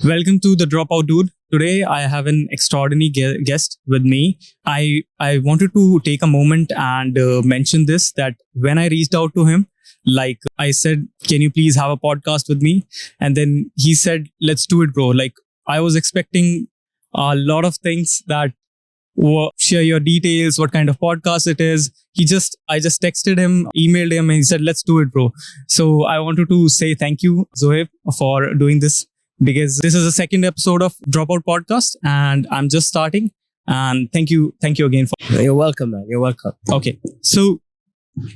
Welcome to the Dropout Dude. Today I have an extraordinary guest with me. I wanted to take a moment and mention this that when I reached out to him, like I said, can you please have a podcast with me? And then he said, let's do it, bro. Like I was expecting a lot of things that share your details, what kind of podcast it is. I just texted him, emailed him, and he said, let's do it, bro. So I wanted to say thank you, Zoheb, for doing this because this is the second episode of Dropout Podcast and I'm just starting. And thank you again for. You're welcome, man. You're welcome. Okay. So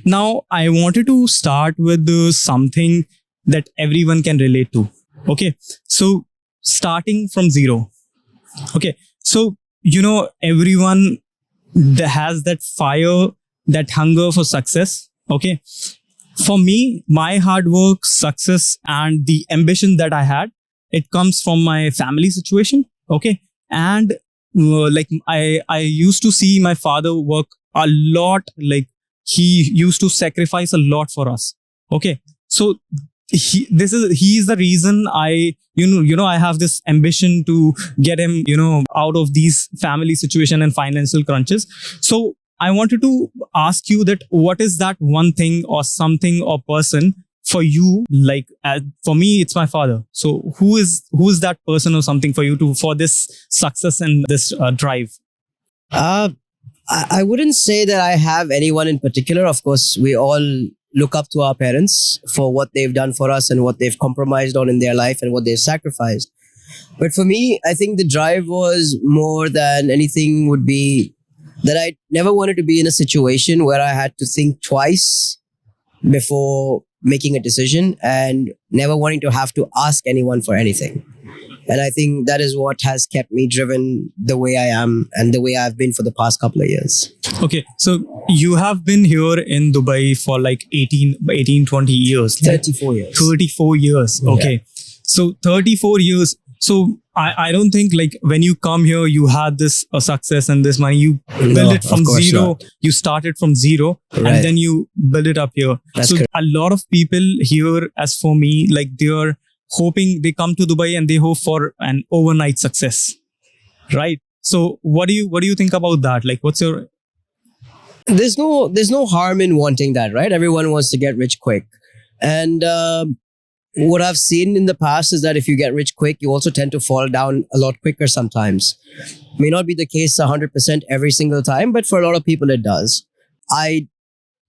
now I wanted to start with something that everyone can relate to. Okay. So starting from zero. Okay. So, everyone that has that fire, that hunger for success. Okay. For me, my hard work, success, and the ambition that I had, it comes from my family situation. Okay. And I used to see my father work a lot. Like he used to sacrifice a lot for us. Okay. So he is the reason I have this ambition to get him, out of these family situation and financial crunches. So I wanted to ask you that what is that one thing or something or person for you? Like for me, it's my father. So who is that person or something for you for this success and this drive? I wouldn't say that I have anyone in particular. Of course, we all look up to our parents for what they've done for us and what they've compromised on in their life and what they've sacrificed. But for me, I think the drive was more than anything would be that I never wanted to be in a situation where I had to think twice before making a decision and never wanting to have to ask anyone for anything. And I think that is what has kept me driven the way I am and the way I've been for the past couple of years. Okay. So you have been here in Dubai for like 20 years. 34 years. 34 years. Okay. Yeah. So 34 years. So I don't think like when you come here, you had this success and this money. You build it from zero. Not. You started from zero and then you build it up here. That's correct. A lot of people here, as for me, like they're hoping they come to Dubai and they hope for an overnight success, right? So what do you think about that? Like, what's your? There's no harm in wanting that, right? Everyone wants to get rich quick, and what I've seen in the past is that if you get rich quick, you also tend to fall down a lot quicker sometimes. May not be the case 100% every single time, but for a lot of people it does.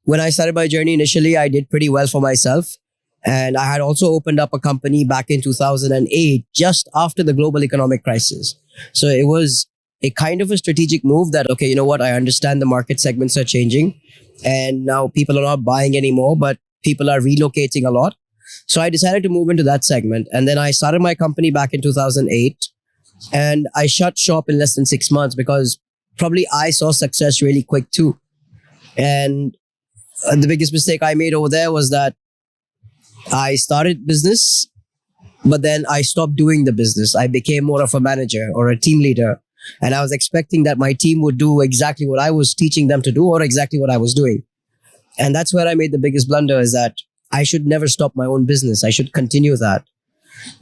When I started my journey initially, I did pretty well for myself. And I had also opened up a company back in 2008, just after the global economic crisis. So it was a kind of a strategic move that, okay, you know what? I understand the market segments are changing and now people are not buying anymore, but people are relocating a lot. So I decided to move into that segment. And then I started my company back in 2008 and I shut shop in less than 6 months because probably I saw success really quick too. And the biggest mistake I made over there was that I started business, but then I stopped doing the business. I became more of a manager or a team leader. And I was expecting that my team would do exactly what I was teaching them to do or exactly what I was doing. And that's where I made the biggest blunder, is that I should never stop my own business. I should continue that.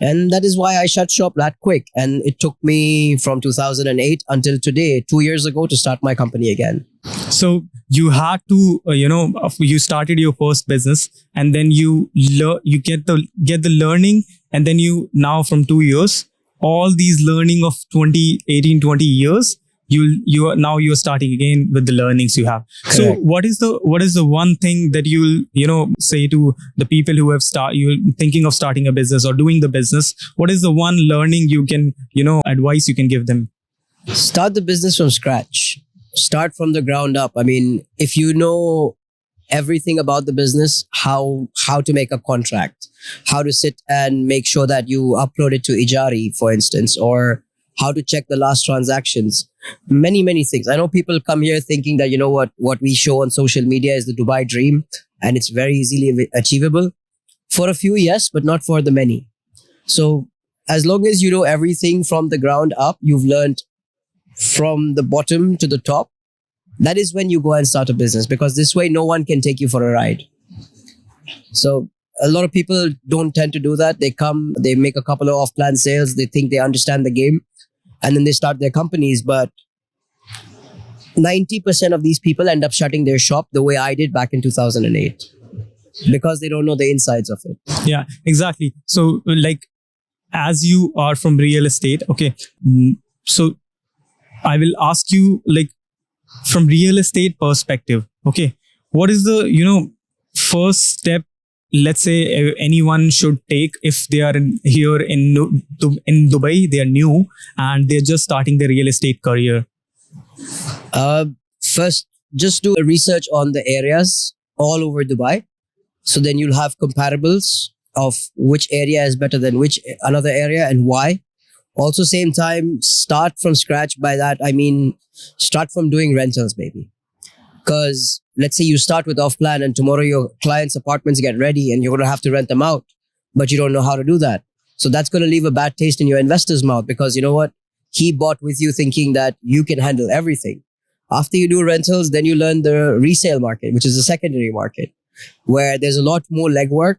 And that is why I shut shop that quick. And it took me from 2008 until today, 2 years ago, to start my company again. So you had to, you started your first business and then you get the learning, and then you now from 2 years, all these learning of 20 years, you're starting again with the learnings you have. Correct. So what is the one thing that you'll say to the people who have you're thinking of starting a business or doing the business? What is the one learning you can, advice you can give them? Start the business from scratch. Start from the ground up. I mean, if you know everything about the business, how to make a contract, how to sit and make sure that you upload it to Ijari, for instance, or how to check the last transactions, many things. I know people come here thinking that, what we show on social media is the Dubai dream and it's very easily achievable. For a few, yes, but not for the many. So as long as you know everything from the ground up, you've learned from the bottom to the top, that is when you go and start a business, because this way no one can take you for a ride. So a lot of people don't tend to do that. They come, they make a couple of off-plan sales. They think they understand the game, and then they start their companies. But 90% of these people end up shutting their shop the way I did back in 2008 because they don't know the insides of it. Yeah, exactly. So like, as you are from real estate, okay, so I will ask you, like, from real estate perspective, okay, what is the first step, let's say, anyone should take if they are here in Dubai, they are new and they're just starting their real estate career? First, just do a research on the areas all over Dubai. So then you'll have comparables of which area is better than which another area and why. Also, same time, start from scratch. By that, I mean, start from doing rentals, maybe. Because let's say you start with off plan and tomorrow your clients' apartments get ready and you're going to have to rent them out, but you don't know how to do that. So that's going to leave a bad taste in your investor's mouth, because you know what? He bought with you thinking that you can handle everything. After you do rentals, then you learn the resale market, which is the secondary market, where there's a lot more legwork,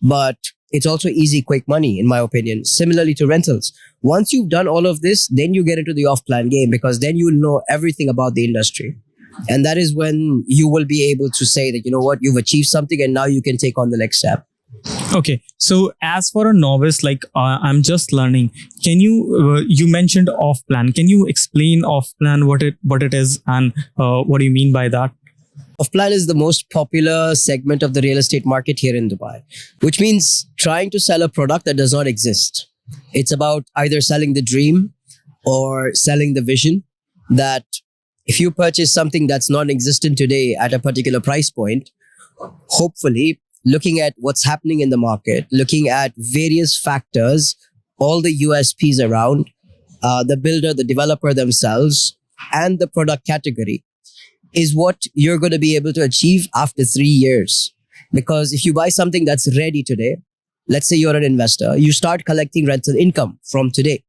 but it's also easy, quick money, in my opinion. Similarly to rentals. Once you've done all of this, then you get into the off-plan game, because then you know everything about the industry. And that is when you will be able to say that, you know what, you've achieved something and now you can take on the next step. Okay, so as for a novice, like I'm just learning, can you you mentioned off plan, can you explain off plan, what it is, and what do you mean by that? Off plan is the most popular segment of the real estate market here in Dubai, which means trying to sell a product that does not exist. It's about either selling the dream or selling the vision that if you purchase something that's non-existent today at a particular price point, hopefully looking at what's happening in the market, looking at various factors, all the USPs around, the builder, the developer themselves, and the product category is what you're going to be able to achieve after 3 years. Because if you buy something that's ready today, let's say you're an investor, you start collecting rental income from today.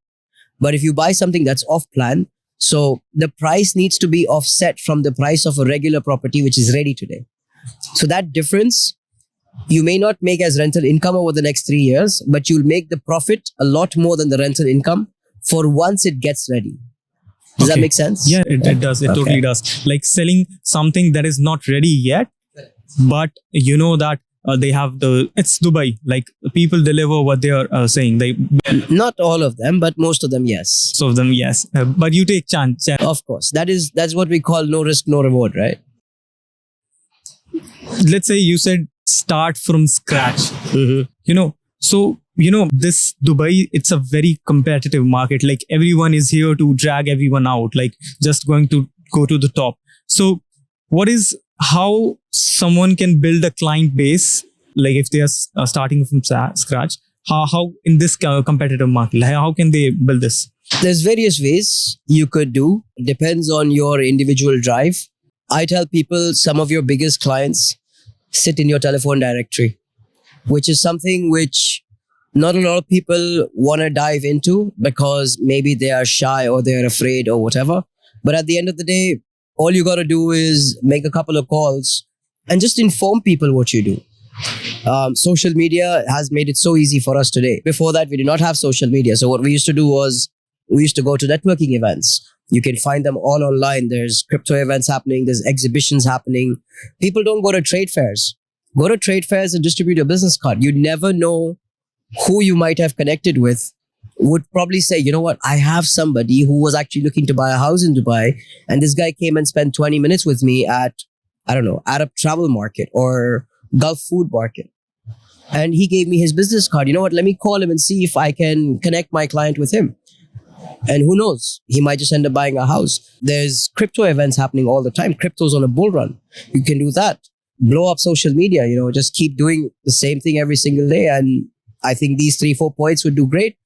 But if you buy something that's off plan, so the price needs to be offset from the price of a regular property which is ready today. So that difference, you may not make as rental income over the next 3 years, but you'll make the profit a lot more than the rental income for once it gets ready. Does that make sense? Yeah, it does. It totally does. Like selling something that is not ready yet, but you know that they have it's Dubai. Like people deliver what they are saying. Not all of them, but most of them, yes. Some of them, yes. But you take chance. Of course. That's what we call no risk, no reward, right? Let's say you said start from scratch. So this Dubai, it's a very competitive market. Like everyone is here to drag everyone out, like just going to go to the top. So how someone can build a client base, like if they are starting from scratch, how in this competitive market, like how can they build this? There's various ways you could do. It depends on your individual drive. I tell people, some of your biggest clients sit in your telephone directory, which is something which not a lot of people want to dive into because maybe they are shy or they're afraid or whatever. But at the end of the day, all you got to do is make a couple of calls and just inform people what you do. Social media has made it so easy for us today. Before that, we did not have social media. So what we used to do was we used to go to networking events. You can find them all online. There's crypto events happening. There's exhibitions happening. People don't go to trade fairs. Go to trade fairs and distribute your business card. You never know who you might have connected with would probably say, you know what, I have somebody who was actually looking to buy a house in Dubai, and this guy came and spent 20 minutes with me at, I don't know, Arab travel market or Gulf food market. And he gave me his business card. You know what, let me call him and see if I can connect my client with him. And who knows, he might just end up buying a house. There's crypto events happening all the time. Crypto's on a bull run. You can do that. Blow up social media, just keep doing the same thing every single day. And I think these 3-4 points would do great.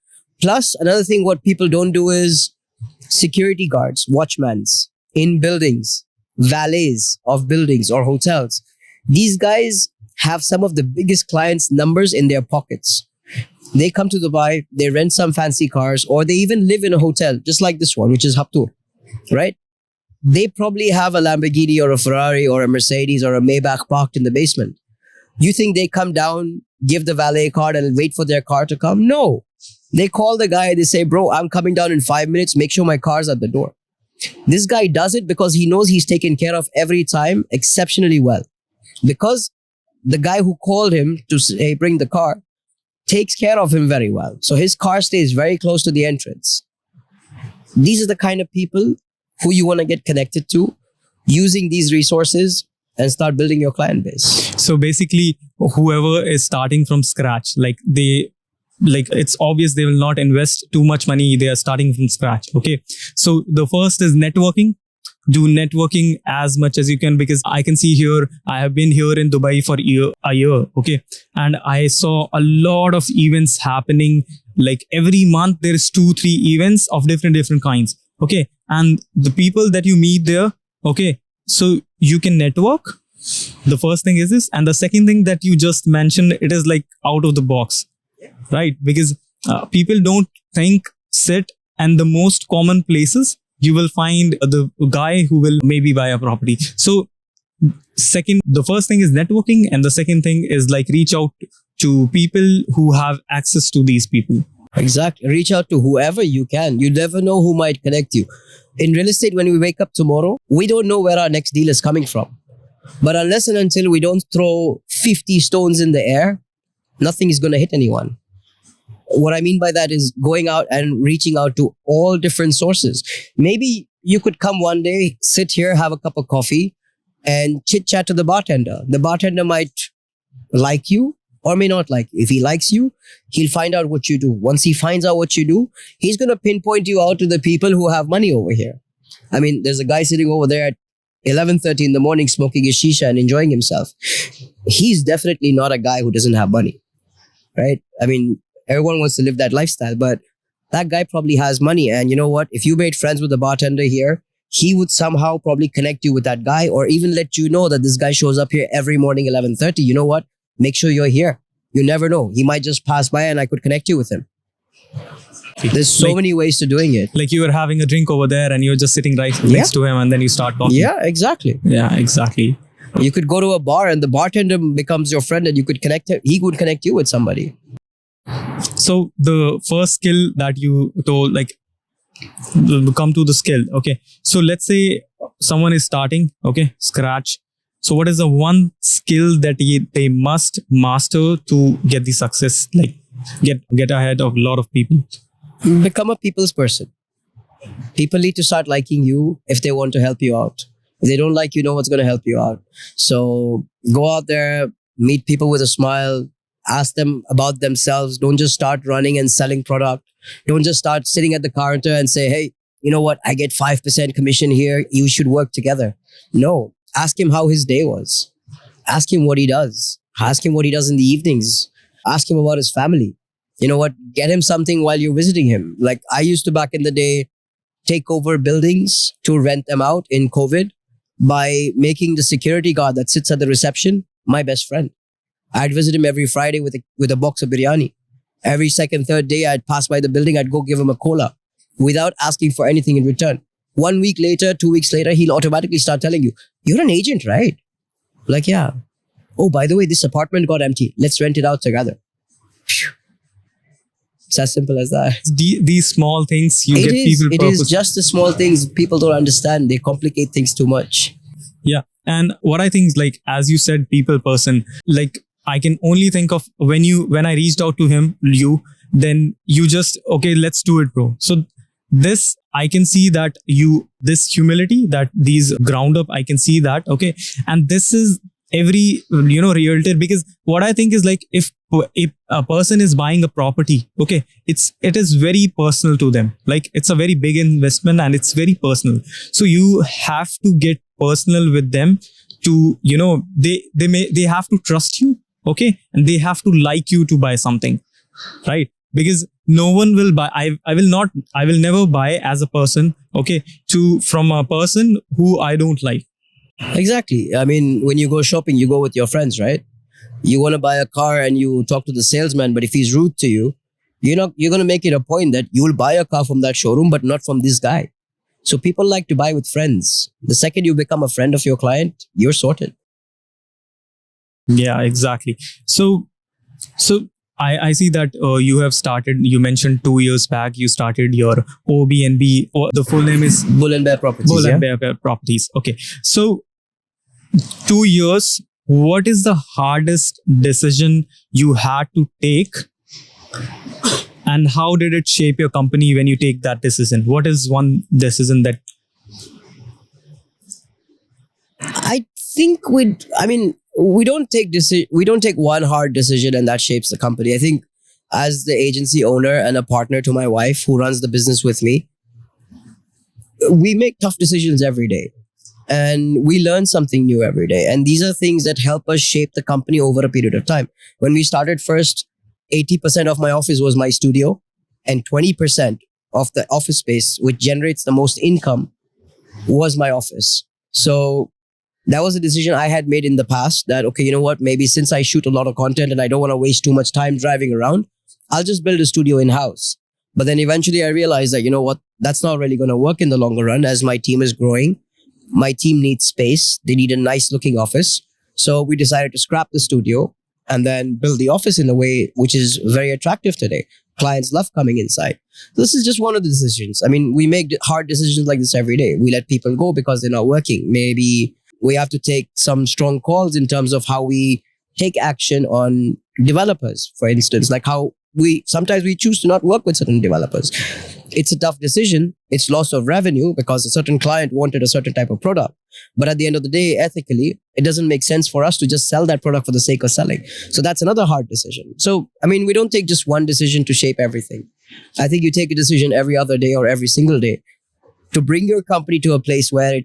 Plus, another thing what people don't do is security guards, watchmans in buildings, valets of buildings or hotels. These guys have some of the biggest clients' numbers in their pockets. They come to Dubai, they rent some fancy cars, or they even live in a hotel, just like this one, which is Haptur, right? They probably have a Lamborghini or a Ferrari or a Mercedes or a Maybach parked in the basement. You think they come down, give the valet card and wait for their car to come? No. They call the guy, they say, bro, I'm coming down in 5 minutes. Make sure my car's at the door. This guy does it because he knows he's taken care of every time exceptionally well. Because the guy who called him to say, bring the car takes care of him very well. So his car stays very close to the entrance. These are the kind of people who you want to get connected to using these resources and start building your client base. So basically, whoever is starting from scratch, it's obvious they will not invest too much money. They are starting from scratch. Okay. So the first is networking. Do networking as much as you can, because I can see here, I have been here in Dubai for a year. Okay. And I saw a lot of events happening. Like every month there is 2-3 events of different kinds. Okay. And the people that you meet there, okay, so you can network. The first thing is this. And the second thing that you just mentioned, it is like out of the box, right? Because people don't sit, and the most common places you will find the guy who will maybe buy a property. So the first thing is networking. And the second thing is like reach out to people who have access to these people. Exactly. Reach out to whoever you can. You never know who might connect you. In real estate, when we wake up tomorrow, we don't know where our next deal is coming from. But unless and until we don't throw 50 stones in the air, nothing is going to hit anyone. What I mean by that is going out and reaching out to all different sources. Maybe you could come one day, sit here, have a cup of coffee, and chit chat to the bartender. The bartender might like you or may not like you. If he likes you, he'll find out what you do. Once he finds out what you do, he's going to pinpoint you out to the people who have money over here. I mean, there's a guy sitting over there at 11:30 in the morning smoking his shisha and enjoying himself. He's definitely not a guy who doesn't have money, right? I mean, everyone wants to live that lifestyle, but that guy probably has money. And you know what? If you made friends with the bartender here, he would somehow probably connect you with that guy, or even let you know that this guy shows up here every morning 11:30. You know what? Make sure you're here. You never know. He might just pass by and I could connect you with him. There's so many ways to doing it. Like you were having a drink over there and you're just sitting right next to him, and then you start talking. Yeah, exactly. Yeah, exactly. You could go to a bar and the bartender becomes your friend, and you could connect him. He would connect you with somebody. So the first skill that you told, like, come to the skill. Okay. So let's say someone is starting, okay, scratch. So what is the one skill that they must master to get the success, like get ahead of a lot of people? Become a people's person. People need to start liking you if they want to help you out. If they don't like you, know what's going to help you out. So go out there, meet people with a smile, ask them about themselves. Don't just start running and selling product. Don't just start sitting at the counter and say, hey, you know what? I get 5% commission here. You should work together. No. Ask him how his day was. Ask him what he does. Ask him what he does in the evenings. Ask him about his family. You know what? Get him something while you're visiting him. Like I used to back in the day, take over buildings to rent them out in COVID by making the security guard that sits at the reception my best friend. I'd visit him every Friday with a box of biryani. Every second, third day, I'd pass by the building. I'd go give him a cola without asking for anything in return. 1 week later, 2 weeks later, he'll automatically start telling you, you're an agent, right? Like, yeah. Oh, by the way, this apartment got empty. Let's rent it out together. Phew. It's as simple as that. These small things you get people. It is just the small things people don't understand. They complicate things too much. Yeah. And what I think is, like, as you said, people person, like I can only think of when I reached out to then you just, okay, let's do it, bro. So this, I can see that this humility, that these ground up, I can see that. Okay. And this is every, realtor, because what I think is, like, if a person is buying a property, okay, it is very personal to them. Like it's a very big investment and it's very personal. So you have to get personal with them to, they have to trust you. Okay. And they have to like you to buy something, right? Because no one will buy. I will never buy as a person, okay, from a person who I don't like. Exactly. I mean, when you go shopping, you go with your friends, right? You want to buy a car and you talk to the salesman, but if he's rude to you, you're going to make it a point that you will buy a car from that showroom, but not from this guy. So people like to buy with friends. The second you become a friend of your client, you're sorted. Yeah, exactly. So I see that you have started. You mentioned 2 years back you started your OBNB. Or the full name is Bull and Bear Properties. Bull Yeah. and Bear Properties. Okay, so 2 years. What is the hardest decision you had to take, and how did it shape your company when you take that decision? What is one decision that? I think we don't take one hard decision and that shapes the company. I think as the agency owner and a partner to my wife who runs the business with me, we make tough decisions every day and we learn something new every day. And these are things that help us shape the company over a period of time. When we started first, 80% of my office was my studio and 20% of the office space, which generates the most income, was my office. So that was a decision I had made in the past that, okay, you know what, maybe since I shoot a lot of content and I don't want to waste too much time driving around, I'll just build a studio in-house. But then eventually I realized that, you know what, that's not really going to work in the longer run as my team is growing. My team needs space. They need a nice looking office. So we decided to scrap the studio and then build the office in a way which is very attractive today. Clients love coming inside. This is just one of the decisions. I mean, we make hard decisions like this every day. We let people go because they're not working. Maybe we have to take some strong calls in terms of how we take action on developers, for instance, like how sometimes we choose to not work with certain developers. It's a tough decision. It's loss of revenue because a certain client wanted a certain type of product. But at the end of the day, ethically, it doesn't make sense for us to just sell that product for the sake of selling. So that's another hard decision. So, I mean, we don't take just one decision to shape everything. I think you take a decision every other day or every single day to bring your company to a place where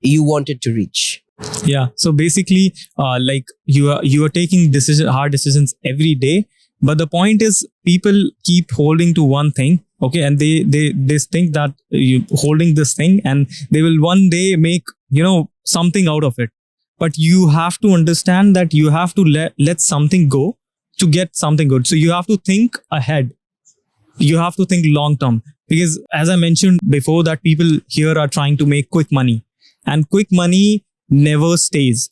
you want it to reach. Yeah. So basically, like you are taking hard decisions every day. But the point is, people keep holding to one thing, okay, and they think that you holding this thing, and they will one day make something out of it. But you have to understand that you have to let something go to get something good. So you have to think ahead. You have to think long term, because as I mentioned before, that people here are trying to make quick money, and quick money never stays.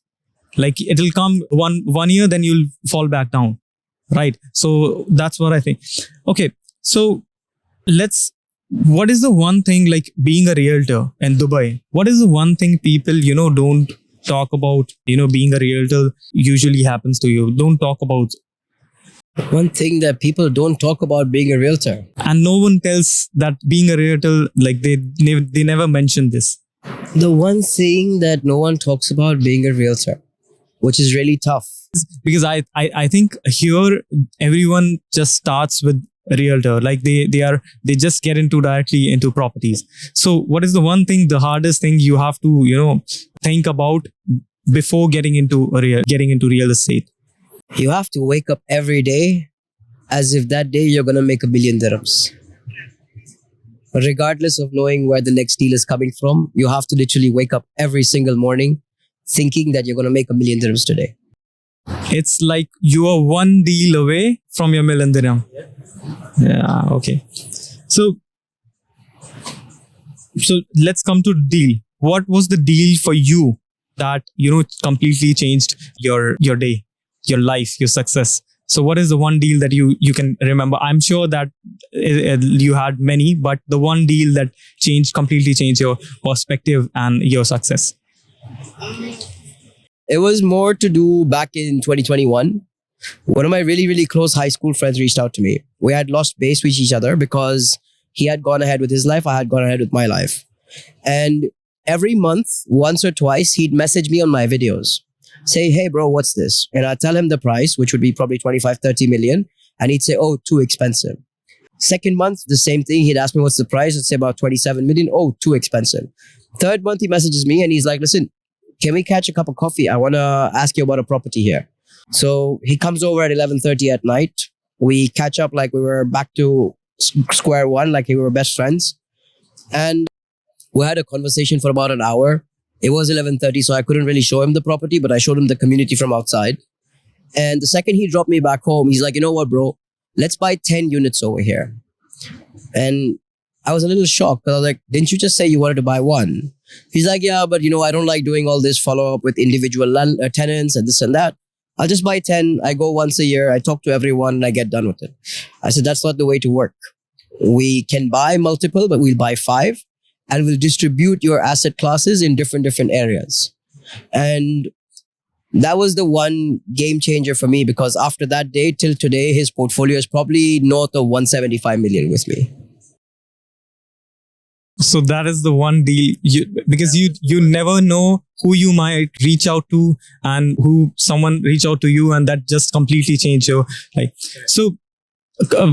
Like it'll come one year, then you'll fall back down. Right. So that's what I think. Okay. So what is the one thing, like being a realtor in Dubai? What is the one thing people, don't talk about, being a realtor usually happens to you? Don't talk about. One thing that people don't talk about being a realtor. And no one tells that being a realtor, like they never mention this. The one thing that no one talks about being a realtor, which is really tough. Because I think here everyone just starts with a realtor, like they just get directly into properties. So what is the one thing, the hardest thing you have to think about before getting into real estate? You have to wake up every day as if that day you're going to make $1 million. Regardless of knowing where the next deal is coming from, you have to literally wake up every single morning thinking that you're going to make $1 million today. It's like you are one deal away from your million-dirham. Yeah. Okay. So let's come to the deal. What was the deal for you that completely changed your day, your life, your success? So what is the one deal that you can remember? I'm sure that you had many, but the one deal that completely changed your perspective and your success. It was more to do back in 2021. One of my really, really close high school friends reached out to me. We had lost base with each other because he had gone ahead with his life. I had gone ahead with my life. And every month, once or twice, he'd message me on my videos. Say, hey, bro, what's this? And I'd tell him the price, which would be probably 25, 30 million. And he'd say, oh, too expensive. Second month, the same thing. He'd ask me, what's the price? I'd say about 27 million. Oh, too expensive. Third month, he messages me and he's like, listen, can we catch a cup of coffee? I want to ask you about a property here. So he comes over at 11:30 at night. We catch up like we were back to square one, like we were best friends. And we had a conversation for about an hour. It was 11:30, so I couldn't really show him the property, but I showed him the community from outside. And the second he dropped me back home, he's like, you know what, bro? Let's buy 10 units over here. And I was a little shocked because I was like, didn't you just say you wanted to buy one? He's like, yeah, but I don't like doing all this follow-up with individual tenants and this and that. I'll just buy 10. I go once a year. I talk to everyone and I get done with it. I said, that's not the way to work. We can buy multiple, but we'll buy 5 and we'll distribute your asset classes in different areas. And that was the one game changer for me, because after that day till today, his portfolio is probably north of 175 million with me. So that is the one deal, because you never know who you might reach out to and who someone reach out to you, and that just completely change your life. So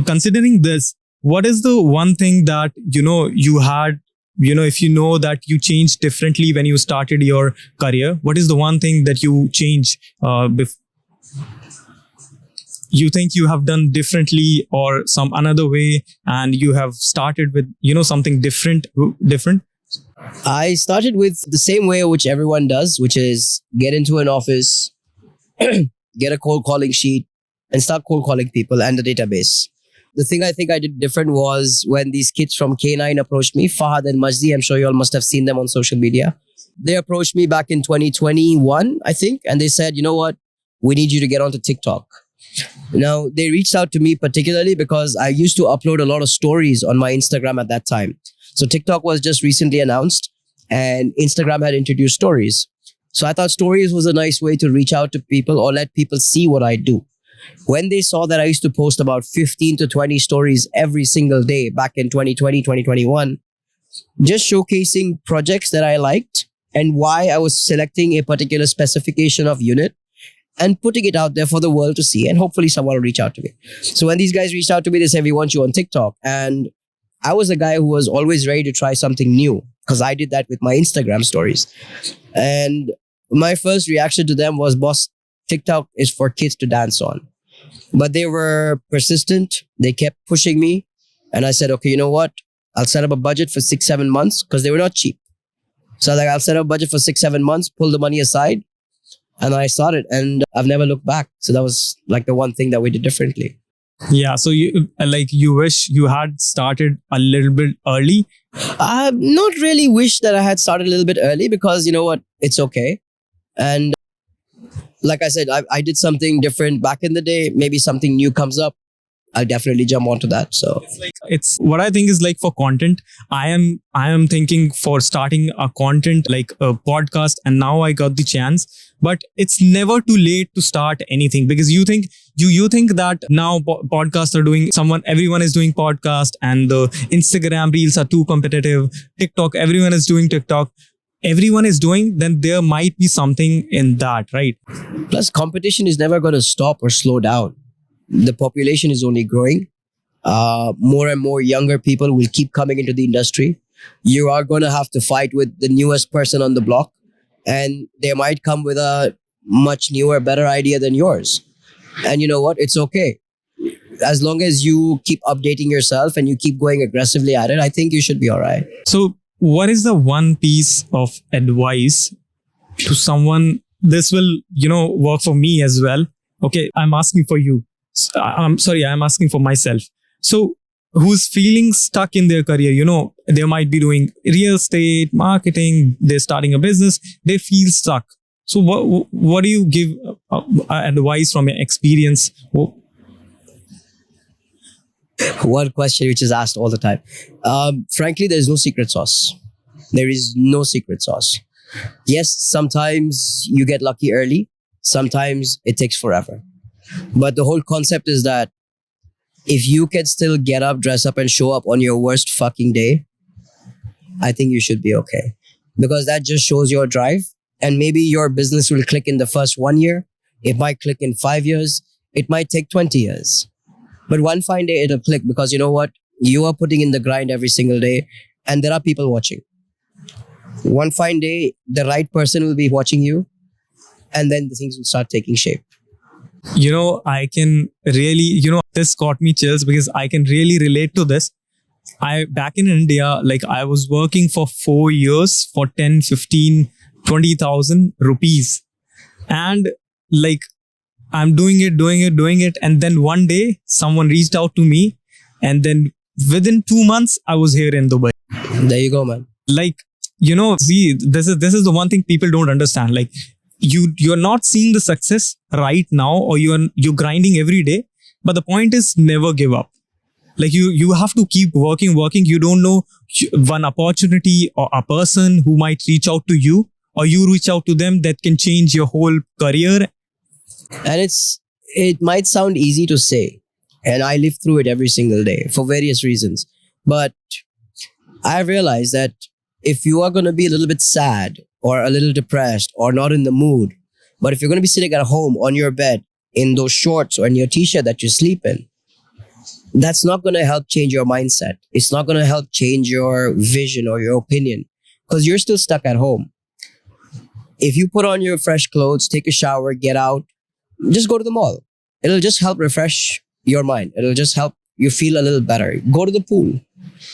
considering this, what is the one thing that you had, if you know that you changed differently when you started your career, what is the one thing that you changed you think you have done differently or some another way, and you have started with something different? I started with the same way which everyone does, which is get into an office, get a cold calling sheet, and start cold calling people and the database. The thing I think I did different was when these kids from K9 approached me, Fahad and Majdi, I'm sure you all must have seen them on social media. They approached me back in 2021, I think, and they said, you know what, we need you to get onto TikTok. Now, they reached out to me particularly because I used to upload a lot of stories on my Instagram at that time. So TikTok was just recently announced and Instagram had introduced stories. So I thought stories was a nice way to reach out to people or let people see what I do. When they saw that I used to post about 15 to 20 stories every single day back in 2020, 2021, just showcasing projects that I liked and why I was selecting a particular specification of unit and putting it out there for the world to see, and hopefully someone will reach out to me. So when these guys reached out to me, they said, we want you on TikTok. And I was a guy who was always ready to try something new because I did that with my Instagram stories. And my first reaction to them was, boss, TikTok is for kids to dance on. But they were persistent. They kept pushing me. And I said, okay, you know what? I'll set up a budget for 6-7 months because they were not cheap. So I'll set up a budget for 6-7 months, pull the money aside. And I started, and I've never looked back. So that was like the one thing that we did differently. Yeah. So you wish you had started a little bit early? I not really wish that I had started a little bit early, because you know what? It's okay. And like I said, I did something different back in the day. Maybe something new comes up, I'll definitely jump onto that. So it's what I think is like for content. I am thinking for starting a content like a podcast, and now I got the chance. But it's never too late to start anything, because you think that now podcasts are doing, everyone is doing podcast, and the Instagram reels are too competitive. TikTok, everyone is doing TikTok. Everyone is doing, then there might be something in that, right? Plus, competition is never going to stop or slow down. The population is only growing. More and more younger people will keep coming into the industry. You are going to have to fight with the newest person on the block, and they might come with a much newer, better idea than yours. And you know what? It's okay. As long as you keep updating yourself and you keep going aggressively at it, I think you should be all right. So what is the one piece of advice to someone? This will, work for me as well. Okay, I'm asking for you. I'm asking for myself. So who's feeling stuck in their career? They might be doing real estate, marketing, they're starting a business, they feel stuck. So what do you give advice from your experience? One question which is asked all the time. Frankly, there is no secret sauce. There is no secret sauce. Yes, sometimes you get lucky early. Sometimes it takes forever. But the whole concept is that if you can still get up, dress up, and show up on your worst fucking day, I think you should be okay. Because that just shows your drive. And maybe your business will click in the first 1 year. It might click in 5 years. It might take 20 years. But one fine day it'll click, because you know what? You are putting in the grind every single day, and there are people watching. One fine day, the right person will be watching you, and then the things will start taking shape. I can really, this got me chills, because I can really relate to this. Back in India, I was working for 4 years for 10, 15, 20,000 rupees. And I'm doing it. And then one day someone reached out to me, and then within 2 months, I was here in Dubai. There you go, man. See, this is the one thing people don't understand. you're not seeing the success right now, or you're grinding every day. But the point is, never give up. Like you have to keep working. You don't know one opportunity or a person who might reach out to you, or you reach out to them, that can change your whole career. And it might sound easy to say, and I live through it every single day for various reasons. But I realized that if you are going to be a little bit sad or a little depressed or not in the mood, but if you're going to be sitting at home on your bed in those shorts or in your t-shirt that you sleep in, that's not going to help change your mindset. It's not going to help change your vision or your opinion, because you're still stuck at home. If you put on your fresh clothes, take a shower, get out, just go to the mall. It'll just help refresh your mind. It'll just help you feel a little better. Go to the pool.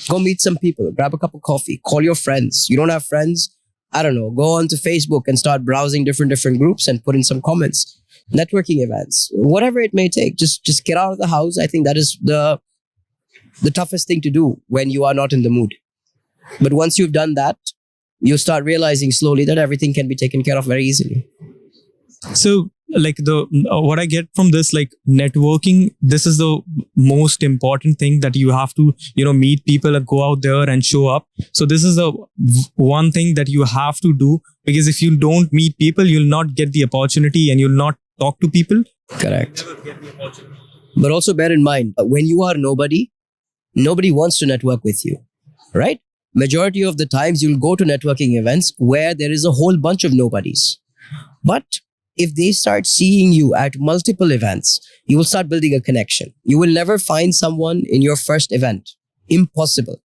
Go meet some people. Grab a cup of coffee. Call your friends. You don't have friends? I don't know. Go onto Facebook and start browsing different groups and put in some comments. Networking events. Whatever it may take. Just get out of the house. I think that is the toughest thing to do when you are not in the mood. But once you've done that, you start realizing slowly that everything can be taken care of very easily. So like what I get from this, like networking, this is the most important thing, that you have to, meet people and go out there and show up. So this is the one thing that you have to do, because if you don't meet people, you'll not get the opportunity and you'll not talk to people. Correct. But also bear in mind, when you are nobody wants to network with you, right? Majority of the times you'll go to networking events where there is a whole bunch of nobodies. But if they start seeing you at multiple events, you will start building a connection. You will never find someone in your first event. Impossible.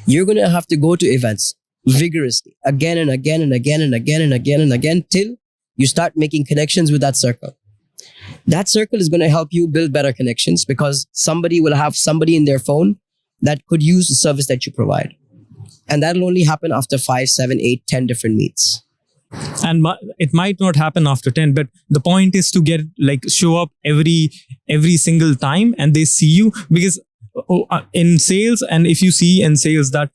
You're going to have to go to events vigorously again and again and again and again and again and again till you start making connections with that circle. That circle is going to help you build better connections, because somebody will have somebody in their phone that could use the service that you provide. And that'll only happen after 5, 7, 8, 10 different meets. And it might not happen after 10, but the point is to show up every single time and they see you. Because in sales, and if you see in sales that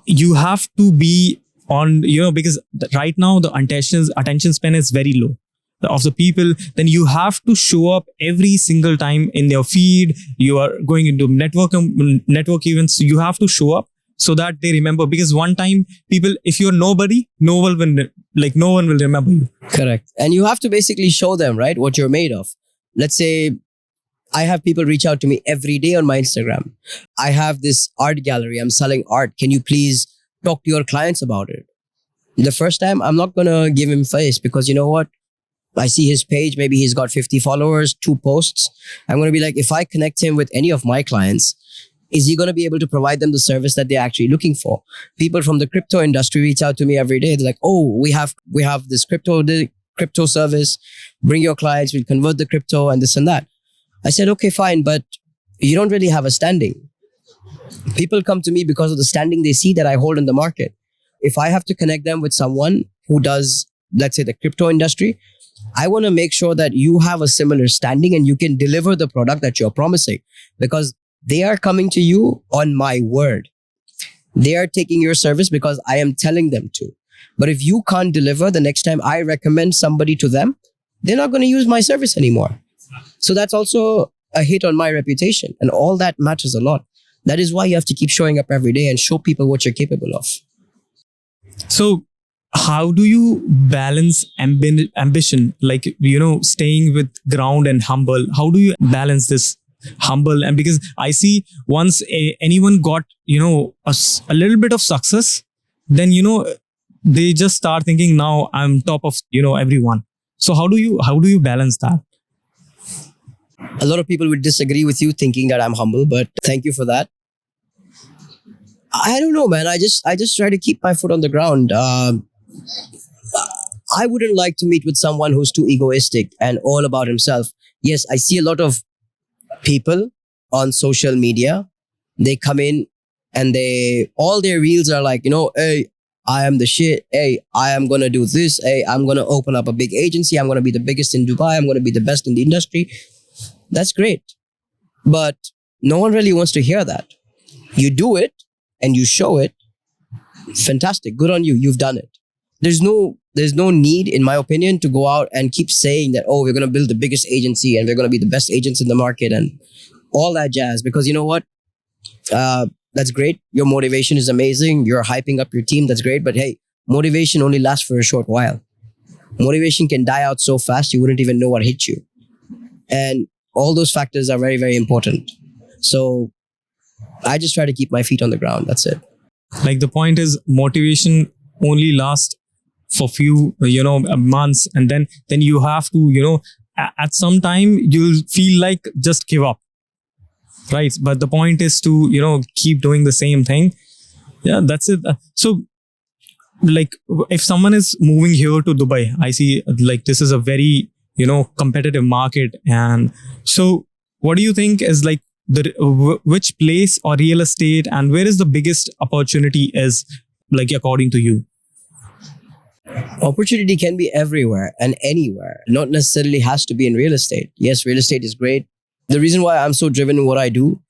you have to be on, because right now the attention span is very low of the people, then you have to show up every single time in their feed. You are going into network events, so you have to show up so that they remember. Because one time people, if you're nobody, no one will remember you. Correct. And you have to basically show them, right, what you're made of. Let's say I have people reach out to me every day on my Instagram. I have this art gallery. I'm selling art. Can you please talk to your clients about it? The first time, I'm not going to give him face, because you know what? I see his page. Maybe he's got 50 followers, 2 posts. I'm going to be like, if I connect him with any of my clients, is he going to be able to provide them the service that they're actually looking for? People from the crypto industry reach out to me every day. They're like, oh, we have this crypto service. Bring your clients. We'll convert the crypto and this and that. I said, okay, fine, but you don't really have a standing. People come to me because of the standing they see that I hold in the market. If I have to connect them with someone who does, let's say, the crypto industry, I want to make sure that you have a similar standing and you can deliver the product that you're promising, because they are coming to you on my word. They are taking your service because I am telling them to. But if you can't deliver, the next time I recommend somebody to them, they're not going to use my service anymore. So that's also a hit on my reputation, and all that matters a lot. That is why you have to keep showing up every day and show people what you're capable of. So how do you balance ambition, staying with ground and humble? How do you balance this humble? And because I see once anyone got, a little bit of success, then, they just start thinking, now I'm top of, everyone. So how do you balance that? A lot of people would disagree with you, thinking that I'm humble, but thank you for that. I don't know, man. I just try to keep my foot on the ground. I wouldn't like to meet with someone who's too egoistic and all about himself. Yes, I see a lot of people on social media. They come in and all their reels are like, hey, I am the shit. Hey, I am going to do this. Hey, I'm going to open up a big agency. I'm going to be the biggest in Dubai. I'm going to be the best in the industry. That's great. But no one really wants to hear that. You do it and you show it. Fantastic. Good on you. You've done it. there's no need, in my opinion, to go out and keep saying that, oh, we're going to build the biggest agency and we're going to be the best agents in the market and all that jazz. Because you know what? That's great. Your motivation is amazing. You're hyping up your team. That's great. But hey, motivation only lasts for a short while. Motivation can die out so fast you wouldn't even know what hit you. And all those factors are very, very important. So I just try to keep my feet on the ground. That's it. Like the point is, motivation only lasts for few months, and then you have to at some time you'll feel like just give up, right? But the point is to keep doing the same thing. Yeah, that's it. So like if someone is moving here to Dubai, I see like this is a very competitive market, and so what do you think is like which place or real estate and where is the biggest opportunity is, like according to you? Opportunity can be everywhere and anywhere. Not necessarily has to be in real estate. Yes, real estate is great. The reason why I'm so driven in what I do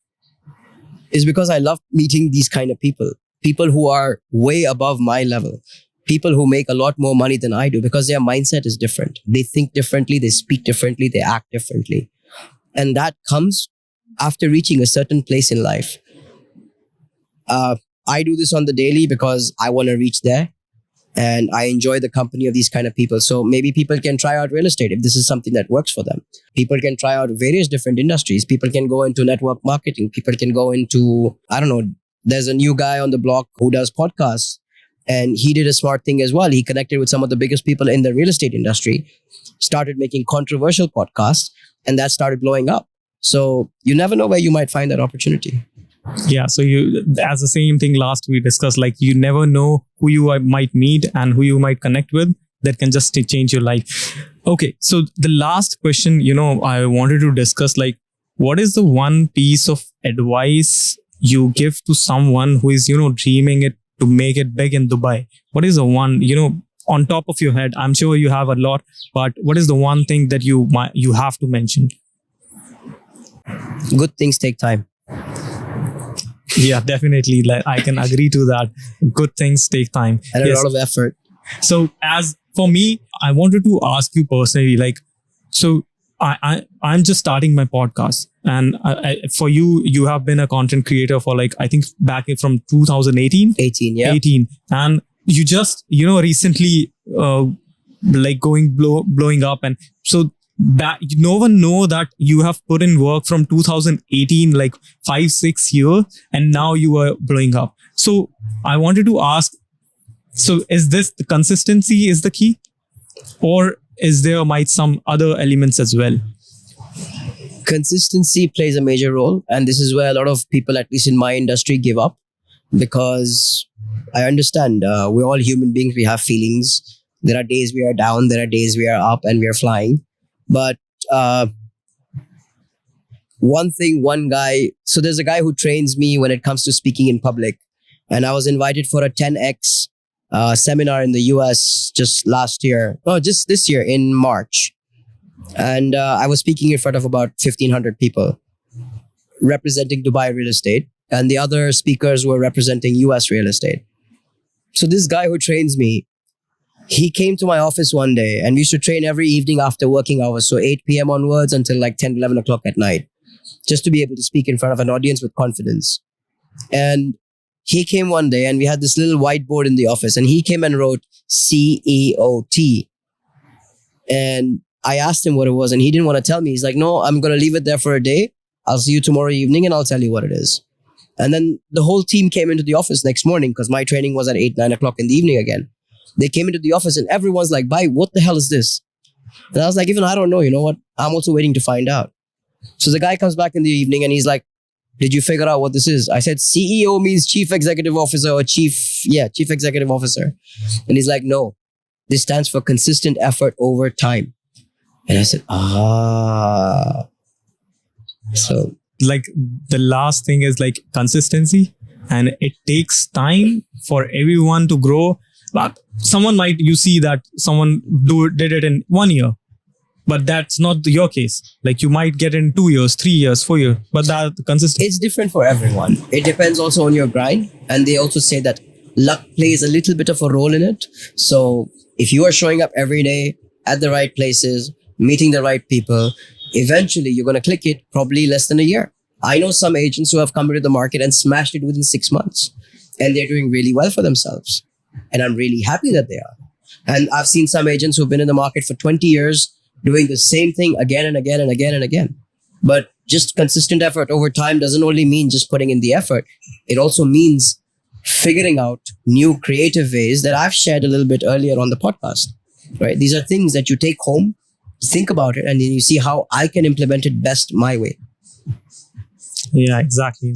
is because I love meeting these kind of people. People who are way above my level. People who make a lot more money than I do, because their mindset is different. They think differently, they speak differently, they act differently. And that comes after reaching a certain place in life. I do this on the daily because I want to reach there. And I enjoy the company of these kind of people. So maybe people can try out real estate if this is something that works for them. People can try out various different industries. People can go into network marketing. People can go into, I don't know, there's a new guy on the block who does podcasts. And he did a smart thing as well. He connected with some of the biggest people in the real estate industry, started making controversial podcasts, and that started blowing up. So you never know where you might find that opportunity. Yeah, so as the same thing last we discussed, like you never know who you might meet and who you might connect with that can just change your life. Okay, so the last question, I wanted to discuss, like, what is the one piece of advice you give to someone who is, dreaming it to make it big in Dubai? What is the one, on top of your head? I'm sure you have a lot, but what is the one thing that you have to mention? Good things take time. Yeah, definitely. Like I can agree to that. Good things take time. And a lot of effort. So as for me, I wanted to ask you personally, like, so I'm just starting my podcast, and for you have been a content creator for like, I think back from 2018. 18, yeah. 18. And you just, recently like blowing up. And so that no one know that you have put in work from 2018, like 5-6 years, and now you are blowing up. So I wanted to ask, so is this the consistency is the key, or is there might some other elements as well? Consistency plays a major role, and this is where a lot of people, at least in my industry, give up, because I understand we're all human beings. We have feelings. There are days we are down, there are days we are up and we are flying. But one guy, so there's a guy who trains me when it comes to speaking in public. And I was invited for a 10X seminar in the US just this year in March. And I was speaking in front of about 1,500 people representing Dubai real estate. And the other speakers were representing US real estate. So this guy who trains me, he came to my office one day, and we used to train every evening after working hours. So 8 p.m. onwards until like 10, 11 o'clock at night, just to be able to speak in front of an audience with confidence. And he came one day, and we had this little whiteboard in the office, and he came and wrote CEOT. And I asked him what it was, and he didn't want to tell me. He's like, no, I'm going to leave it there for a day. I'll see you tomorrow evening and I'll tell you what it is. And then the whole team came into the office next morning, because my training was at 8, 9 o'clock in the evening again. They came into the office and everyone's like, "Bhai, what the hell is this?" And I was like, even I don't know, you know what? I'm also waiting to find out. So the guy comes back in the evening and he's like, "Did you figure out what this is?" I said, CEO means Chief Executive Officer or Chief Executive Officer. And he's like, "No, this stands for consistent effort over time." And I said, So like the last thing is like consistency, and it takes time for everyone to grow. But someone might, you see that someone did it in 1 year, but that's not your case. Like you might get in 2 years, 3 years, 4 years, but that consistent. It's different for everyone. It depends also on your grind. And they also say that luck plays a little bit of a role in it. So if you are showing up every day at the right places, meeting the right people, eventually you're going to click it probably less than a year. I know some agents who have come into the market and smashed it within 6 months, and they're doing really well for themselves. And I'm really happy that they are. And I've seen some agents who've been in the market for 20 years doing the same thing again and again and again and again. But just consistent effort over time doesn't only mean just putting in the effort. It also means figuring out new creative ways that I've shared a little bit earlier on the podcast, right? These are things that you take home, think about it, and then you see how I can implement it best my way. Yeah, exactly.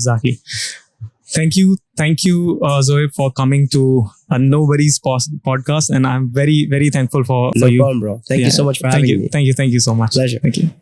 Thank you, Zoheb, for coming to a Nobody's podcast, and I'm very, very thankful for No you. problem, bro. Thank you so much for having me. Thank you so much. Pleasure. Thank you.